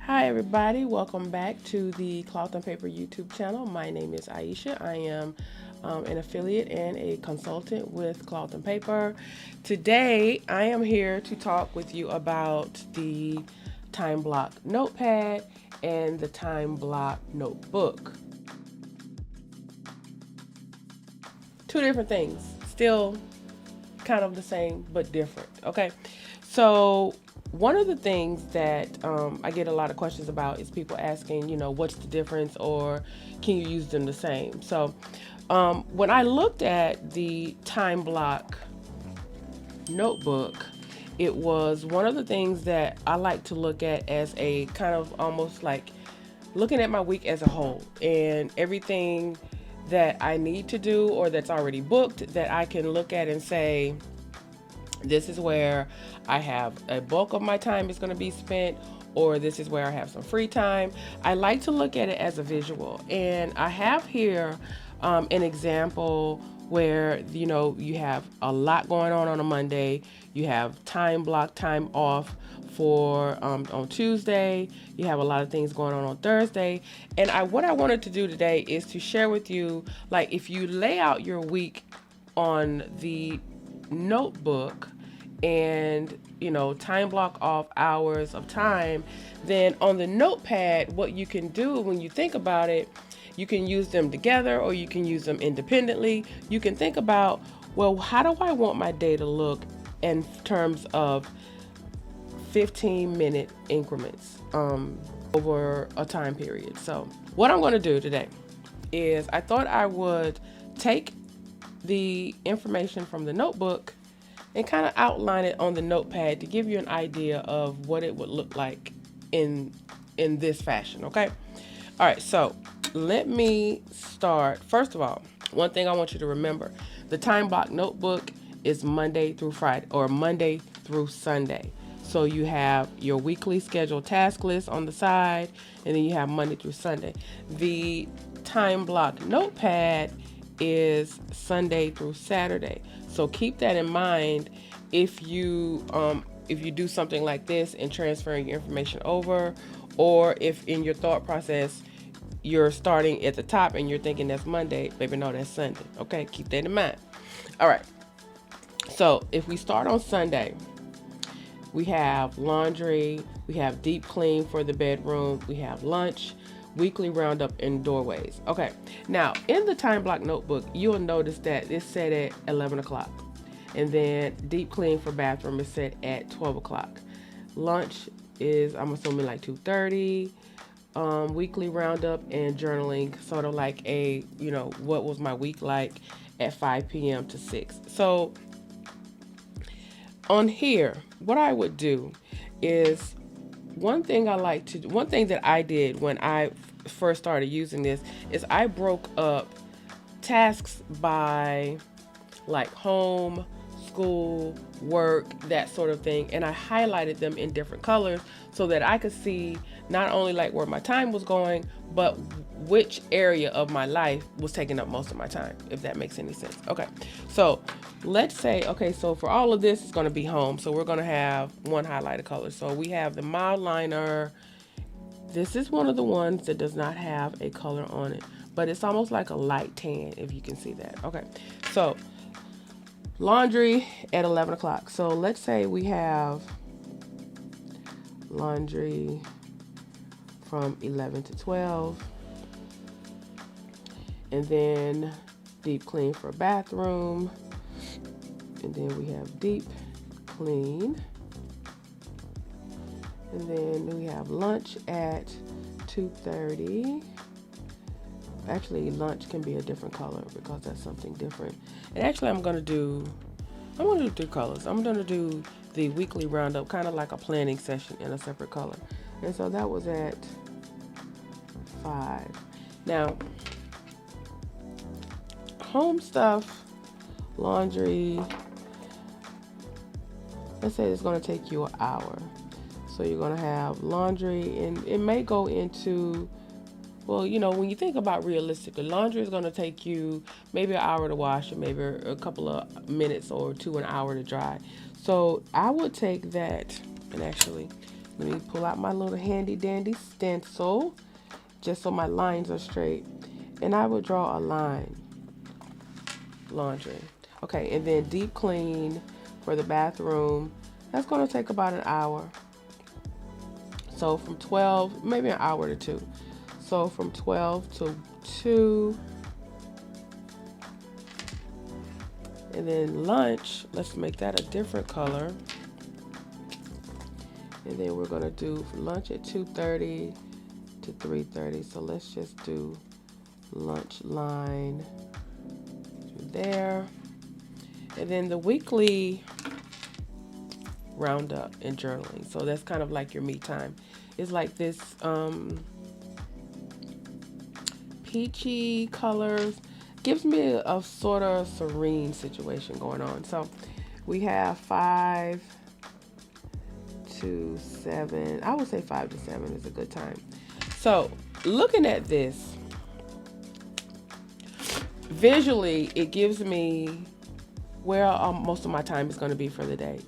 Hi everybody, welcome back to the Cloth and Paper YouTube channel. My name is Iesha. I am an affiliate and a consultant with Cloth and Paper. Today I am here to talk with you about the Timeblock Notepad and the Timeblock Notebook. Two different things, still kind of the same but different, okay? So one of the things that I get a lot of questions about is people asking, what's the difference, or can you use them the same? So when I looked at the Timeblock Notebook, it was one of the things that I like to look at as a kind of almost like looking at my week as a whole and everything that I need to do or that's already booked that I can look at and say, this is where I have a bulk of my time is going to be spent, or this is where I have some free time. I like to look at it as a visual, and I have here an example where you have a lot going on a Monday. You have time block time off for on Tuesday. You have a lot of things going on Thursday, and what I wanted to do today is to share with you, like, if you lay out your week on the notebook and time block off hours of time, then on the notepad, what you can do when you think about it, you can use them together or you can use them independently. You can think about, well, how do I want my day to look in terms of 15-minute increments over a time period. So what I'm going to do today is I thought I would take the information from the notebook and kind of outline it on the notepad to give you an idea of what it would look like in this fashion. Okay. All right. So let me start. First of all, one thing I want you to remember, the Timeblock Notebook is Monday through Friday or Monday through Sunday. So you have your weekly scheduled task list on the side, and then you have Monday through Sunday. The Timeblock Notepad is Sunday through Saturday. So keep that in mind if you do something like this and transferring your information over, or if in your thought process you're starting at the top and you're thinking that's Monday, baby, no, that's Sunday. Okay, keep that in mind. All right. So if we start on Sunday, we have laundry, we have deep clean for the bedroom, we have lunch, weekly roundup, and doorways. Okay, now in the Timeblock Notebook, you'll notice that it's set at 11 o'clock. And then deep clean for bathroom is set at 12 o'clock. Lunch is, I'm assuming, like 2:30. Weekly roundup and journaling, sort of like a, what was my week like, at 5 p.m. to 6. So on here, what I would do is one thing that I did when I first started using this is I broke up tasks by like home, school, work, that sort of thing, and I highlighted them in different colors so that I could see not only like where my time was going, but which area of my life was taking up most of my time, if that makes any sense. Okay, so let's say, so for all of this, it's going to be home, so we're going to have one highlighted color. So we have the mild liner. This is one of the ones that does not have a color on it, but it's almost like a light tan, if you can see that. Okay, so laundry at 11 o'clock. So let's say we have laundry from 11 to 12. And then deep clean for bathroom. And then we have deep clean. And then we have lunch at 2:30. Actually, lunch can be a different color because that's something different. And actually, I'm going to do 3 colors. I'm going to do the weekly roundup, kind of like a planning session, in a separate color. And so that was at 5. Now, home stuff, laundry, let's say it's going to take you an hour. So you're going to have laundry, and it may go into Well, you know, when you think about realistically, laundry is going to take you maybe an hour to wash and maybe a couple of minutes or to an hour to dry. So I would take that, and actually, let me pull out my little handy dandy stencil just so my lines are straight. And I would draw a line, laundry. Okay, and then deep clean for the bathroom. That's going to take about an hour. So from 12, maybe an hour to 2. So from 12 to 2. And then lunch, let's make that a different color. And then we're going to do lunch at 2:30 to 3:30. So let's just do lunch line there. And then the weekly roundup and journaling. So that's kind of like your me time. It's like this peachy colors. Gives me a sort of serene situation going on. So we have 5 to 7. I would say 5 to 7 is a good time. So looking at this, visually, it gives me where most of my time is going to be for the day.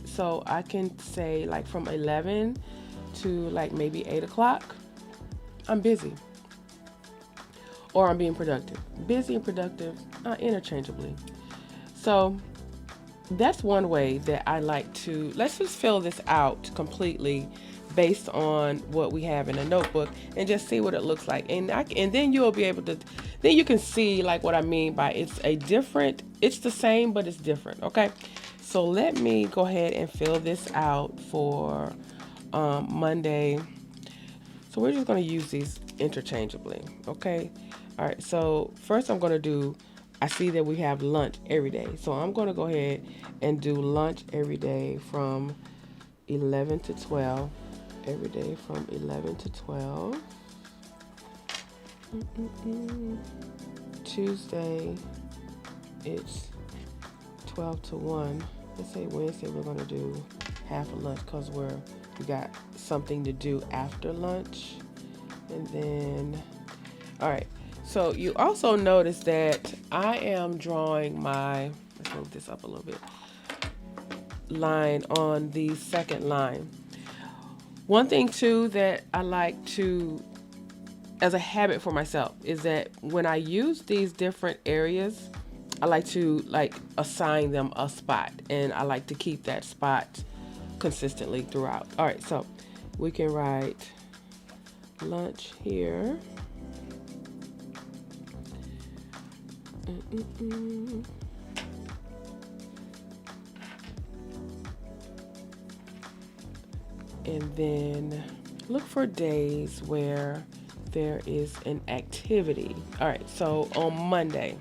So I can say like from 11 to like maybe 8 o'clock, I'm busy. Or I'm being productive. Busy and productive interchangeably. So that's one way that I like to, let's just fill this out completely based on what we have in a notebook and just see what it looks like. And then you'll be able to, then you can see like what I mean by it's the same, but it's different. Okay. So let me go ahead and fill this out for Monday. So we're just going to use these interchangeably. Okay. All right. So first I'm going to do, I see that we have lunch every day. So I'm going to go ahead and do lunch every day from 11 to 12. Every day from 11 to 12. Tuesday, it's 12 to 1. Let's say Wednesday we're going to do half a lunch because we got something to do after lunch. And then, all right. So you also notice that I am drawing my, let's move this up a little bit, line on the second line. One thing too that I like to, as a habit for myself, is that when I use these different areas, I like to assign them a spot, and I like to keep that spot consistently throughout. All right, so we can write lunch here. And then look for days where there is an activity. All right, so on Monday,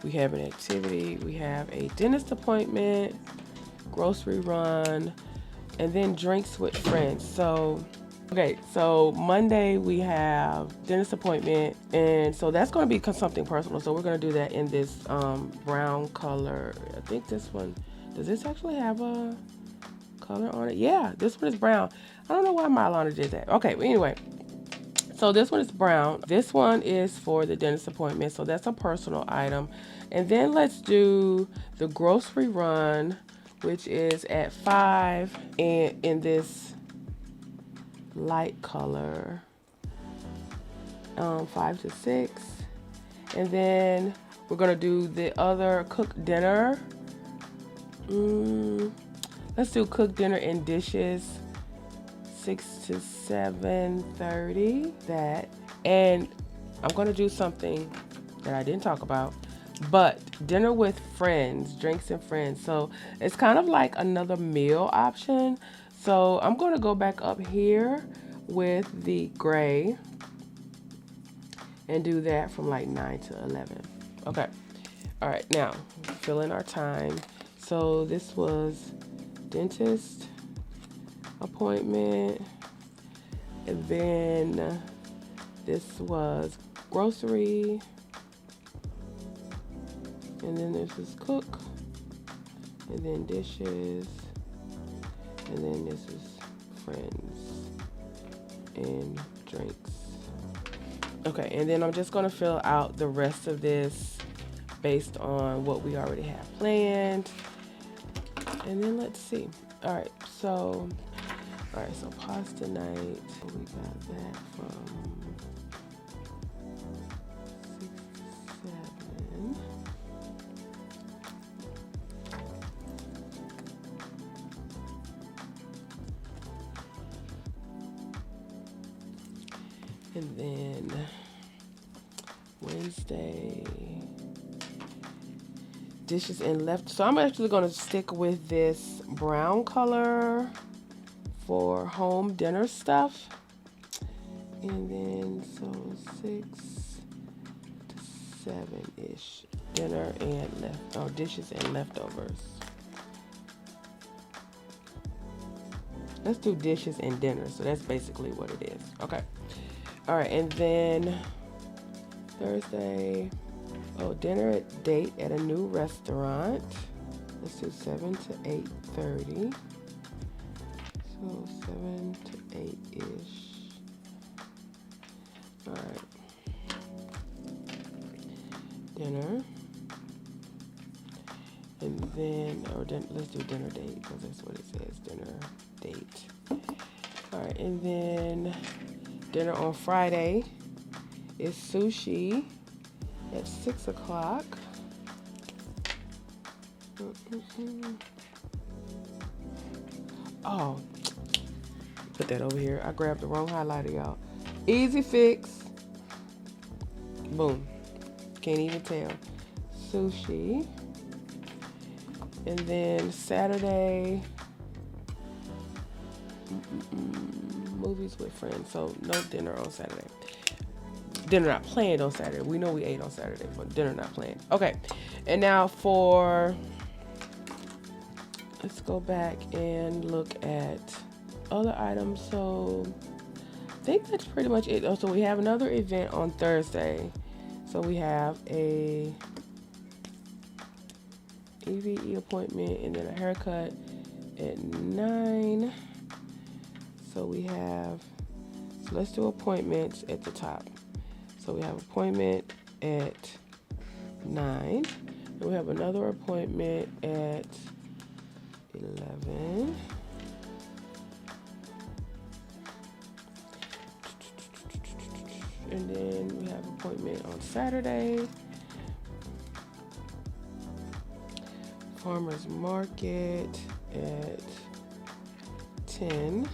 we have an activity. We have a dentist appointment, grocery run, and then drinks with friends. So, okay, so Monday we have dentist appointment, and so that's going to be something personal. So we're going to do that in this brown color. I think this one, does this actually have a color on it? Yeah, this one is brown. I don't know why my eyeliner did that. Okay, but anyway, so this one is brown. This one is for the dentist appointment, so that's a personal item. And then let's do the grocery run, which is at 5 and in this light color, 5 to 6. And then we're gonna do the other cooked dinner. Let's do cooked dinner and dishes, 6 to 7:30. That, and I'm gonna do something that I didn't talk about, but dinner with friends, drinks and friends. So it's kind of like another meal option. So I'm gonna go back up here with the gray and do that from like 9 to 11. Okay. All right, now fill in our time. So this was dentist appointment, and then this was grocery, and then this is cook, and then dishes, and then this is friends and drinks. Okay, and then I'm just gonna fill out the rest of this based on what we already have planned. And then let's see. All right, so pasta night. We got that from 6 to 7. And then Wednesday, dishes and left. So I'm actually going to stick with this brown color for home dinner stuff. And then so 6 to 7-ish, dinner and dishes and leftovers. Let's do dishes and dinner. So that's basically what it is. Okay. All right, and then Thursday, dinner date at a new restaurant. Let's do 7 to 8:30. So 7 to 8-ish. All right. Dinner. And then, let's do dinner date because that's what it says, dinner date. All right, and then dinner on Friday is sushi at 6 o'clock. Oh, put that over here. I grabbed the wrong highlighter, y'all. Easy fix. Boom. Can't even tell. Sushi. And then Saturday, movies with friends. So no dinner on Saturday. Dinner not planned on Saturday. We know we ate on Saturday, but dinner not planned. Okay. And now let's go back and look at other items. So I think that's pretty much it. Oh, so we have another event on Thursday. So we have a EVE appointment and then a haircut at 9. So let's do appointments at the top. So we have appointment at 9. And we have another appointment at 11. And then we have appointment on Saturday. Farmer's market at 10.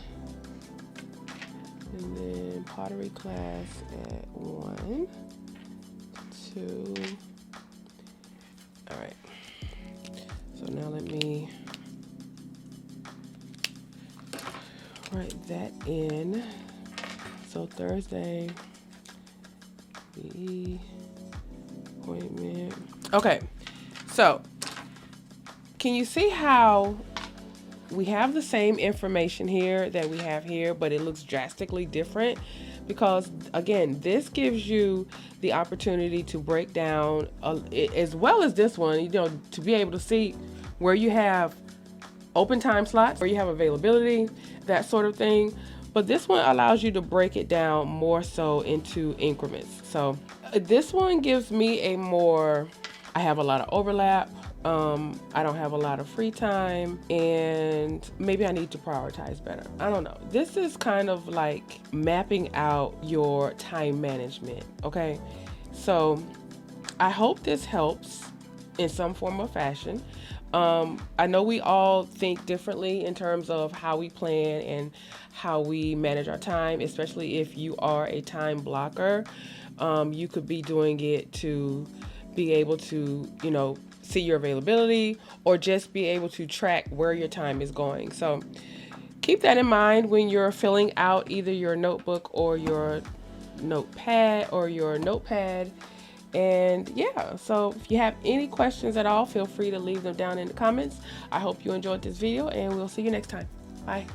And then pottery class at 1, 2. All right. So now let me write that in. So Thursday, the appointment. Okay. So can you see how we have the same information here that we have here, but it looks drastically different? Because again, this gives you the opportunity to break down, as well as this one, to be able to see where you have open time slots, where you have availability, that sort of thing. But this one allows you to break it down more so into increments. So this one gives me I have a lot of overlap. I don't have a lot of free time, and maybe I need to prioritize better. I don't know. This is kind of like mapping out your time management, okay? So I hope this helps in some form or fashion. I know we all think differently in terms of how we plan and how we manage our time, especially if you are a time blocker. You could be doing it to be able to, see your availability, or just be able to track where your time is going. So keep that in mind when you're filling out either your notebook or your notepad And yeah, so if you have any questions at all, feel free to leave them down in the comments. I hope you enjoyed this video, and we'll see you next time. Bye.